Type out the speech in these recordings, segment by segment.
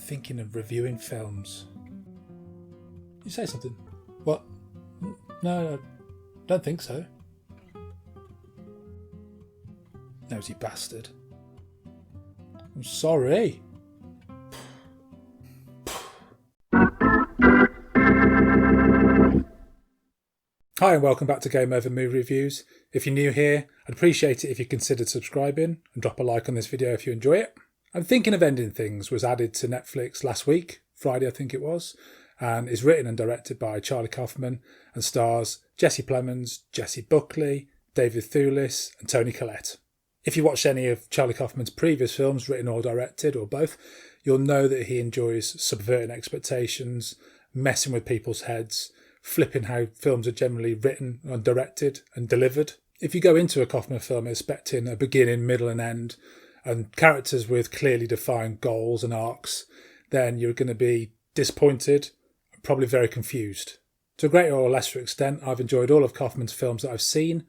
thinking of reviewing films. You say something? What? No, I don't think so. Nosy bastard. I'm sorry. Hi and welcome back to Game Over Movie Reviews. If you're new here, I'd appreciate it if you considered subscribing and drop a like on this video if you enjoy it. I'm Thinking of Ending Things was added to Netflix last week, Friday I think it was, and is written and directed by Charlie Kaufman and stars Jessie Plemons, Jessie Buckley, David Thewlis and Toni Collette. If you watched any of Charlie Kaufman's previous films, written or directed, or both, you'll know that he enjoys subverting expectations, messing with people's heads, flipping how films are generally written and directed and delivered. If you go into a Kaufman film expecting a beginning, middle and end, and characters with clearly defined goals and arcs, then you're going to be disappointed and probably very confused. To a greater or lesser extent, I've enjoyed all of Kaufman's films that I've seen,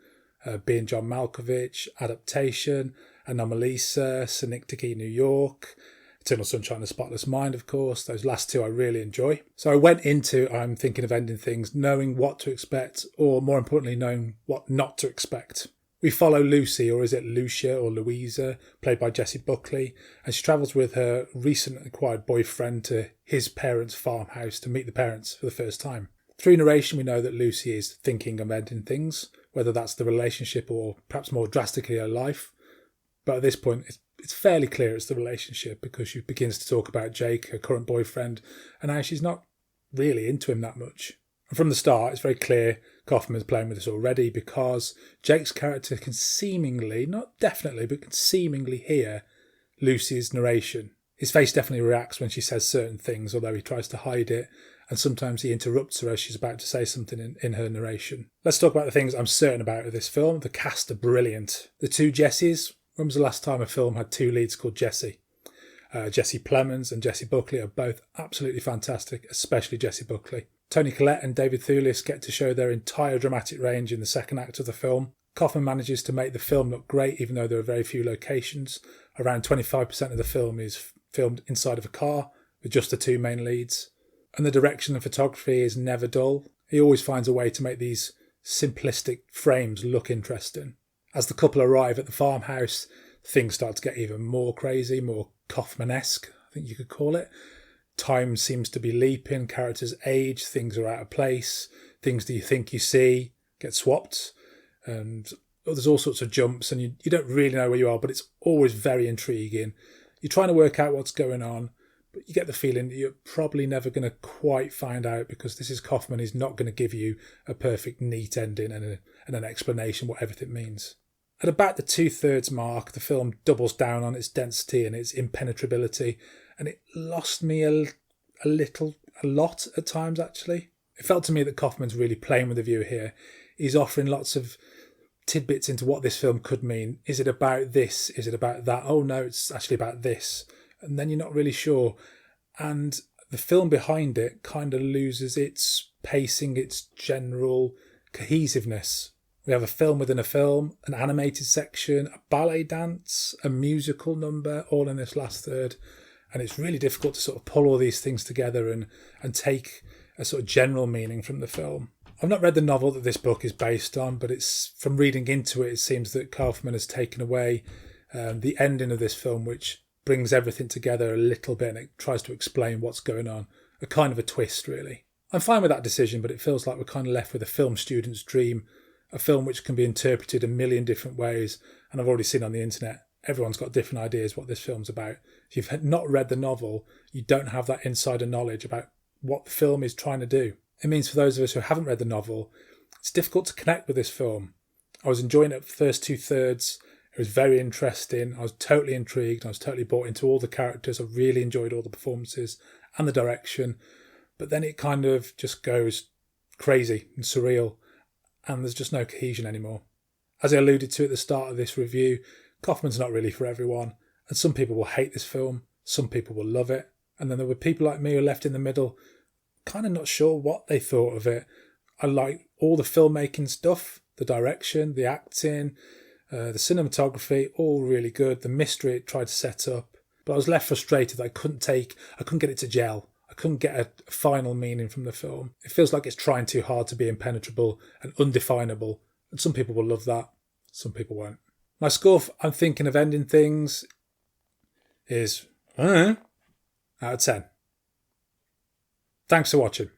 being John Malkovich, Adaptation, Anomalisa, Synecdoche, New York, Eternal Sunshine of the Spotless Mind, of course. Those last two I really enjoy. So I went into I'm Thinking of Ending Things knowing what to expect, or more importantly, knowing what not to expect. We follow Lucy, or is it Lucia or Louisa, played by Jessie Buckley, and she travels with her recent acquired boyfriend to his parents' farmhouse to meet the parents for the first time. Through narration, we know that Lucy is thinking of ending things, whether that's the relationship or perhaps more drastically her life. But at this point, it's fairly clear it's the relationship because she begins to talk about Jake, her current boyfriend, and how she's not really into him that much. And from the start, it's very clear Kaufman's playing with this already because Jake's character can seemingly, not definitely, but can seemingly hear Lucy's narration. His face definitely reacts when she says certain things, although he tries to hide it, and sometimes he interrupts her as she's about to say something in her narration. Let's talk about the things I'm certain about of this film. The cast are brilliant. The two Jessies. When was the last time a film had two leads called Jessie? Jessie Plemons and Jessie Buckley are both absolutely fantastic, especially Jessie Buckley. Toni Collette and David Thewlis get to show their entire dramatic range in the second act of the film. Kaufman manages to make the film look great, even though there are very few locations. Around 25% of the film is filmed inside of a car, with just the two main leads. And the direction and photography is never dull. He always finds a way to make these simplistic frames look interesting. As the couple arrive at the farmhouse, things start to get even more crazy, more Kaufman-esque, I think you could call it. Time seems to be leaping, characters age, things are out of place, things that you think you see get swapped, and there's all sorts of jumps, and you don't really know where you are, but it's always very intriguing. You're trying to work out what's going on, but you get the feeling that you're probably never going to quite find out because this is Kaufman. He's not going to give you a perfect, neat ending and an explanation what everything means. At about the 2/3 mark, the film doubles down on its density and its impenetrability, and it lost me a lot at times, actually. It felt to me that Kaufman's really playing with the viewer here. He's offering lots of tidbits into what this film could mean. Is it about this? Is it about that? Oh no, it's actually about this. And then you're not really sure. And the film behind it kind of loses its pacing, its general cohesiveness. We have a film within a film, an animated section, a ballet dance, a musical number, all in this last third. And it's really difficult to sort of pull all these things together and take a sort of general meaning from the film. I've not read the novel that this book is based on, but it's from reading into it, it seems that Kaufman has taken away the ending of this film, which brings everything together a little bit and it tries to explain what's going on. A kind of a twist, really. I'm fine with that decision, but it feels like we're kind of left with a film student's dream. A film which can be interpreted a million different ways, and I've already seen on the internet, everyone's got different ideas what this film's about. If you've not read the novel, you don't have that insider knowledge about what the film is trying to do. It means for those of us who haven't read the novel, it's difficult to connect with this film. I was enjoying it the first 2/3. It was very interesting. I was totally intrigued. I was totally bought into all the characters. I really enjoyed all the performances and the direction. But then it kind of just goes crazy and surreal, and there's just no cohesion anymore. As I alluded to at the start of this review, Kaufman's not really for everyone, and some people will hate this film, some people will love it, and then there were people like me who were left in the middle, kind of not sure what they thought of it. I like all the filmmaking stuff, the direction, the acting, the cinematography, all really good. The mystery it tried to set up, but I was left frustrated that I couldn't get it to gel. I couldn't get a final meaning from the film. It feels like it's trying too hard to be impenetrable and undefinable, and some people will love that, some people won't. My score for I'm Thinking of Ending Things is out of 10. Thanks for watching.